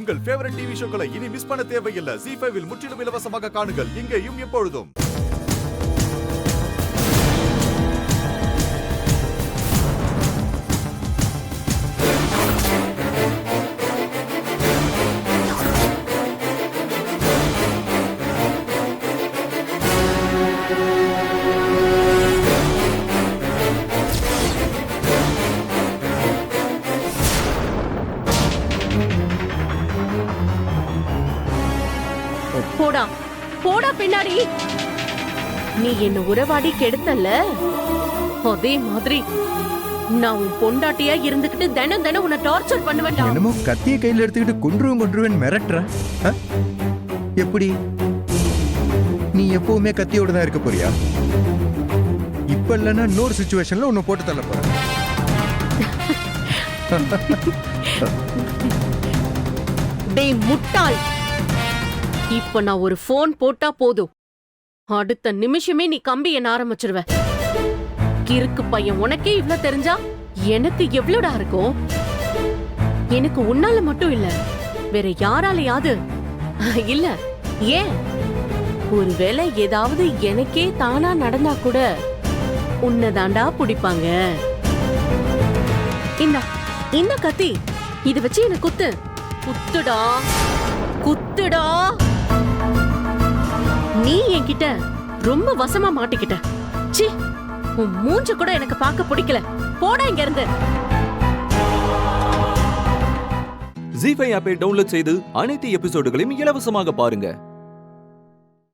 உங்கள் favourite TV ஷோக்களை இனி miss பண்ண தேவையில்லை. ZEE5 இல் முற்றிலும் இலவசமாக காணுங்கள், இங்கேயும் எப்பொழுதும். போடா போடா பின்னாடி. நீ என்ன உறவாடி கெடுத்தல்ல, அதே மாதிரி நான் உன் பொண்டாட்டியா இருந்துகிட்டு தினம் தினம் உன்னை டார்ச்சர் பண்ணுவேன்டா. என்னமோ கத்திய கையில எடுத்துக்கிட்டு கொன்றுவேன் மிரட்டுற. எப்படி நீ எப்பவுமே கத்தியோட தான் இருக்க போறியா? இப்ப இல்லைன்னா இன்னொரு சிச்சுவேஷன்ல உன்னை போட்டு தள்ள போற. டேய் முட்டாள், இப்ப நான் ஒரு போன் போட்டா போதும், அடுத்த நிமிஷமே நீ கம்பி என்ன ஆரம்பிச்சிருவ. கிறுக்கு பையன், உனக்கே இவ்ளோ தெரிஞ்சா எனக்கு எவ்வளோடா இருக்கும்? எனக்கு உன்னால மட்டும் இல்ல, வேற யாராலையாவது இல்ல. ஏன் ஒருவேளை ஏதாவது எனக்கே தானா நடந்தா கூட உன்னதாண்டா பிடிப்பாங்க. இந்த கத்தி இது வச்சு என்ன குத்து, குத்துடா குத்துடா. நீ என்கிட்ட ரொம்ப வசமா மாட்டிக்கிட்ட. சி, உன் மூஞ்ச கூட எனக்கு பார்க்க பிடிக்கல. போடா இங்க இருந்து. ZEE5 ஆப்பை டவுன்லோட் செய்து அனைத்து எபிசோடுகளையும் இலவசமாக பாருங்க.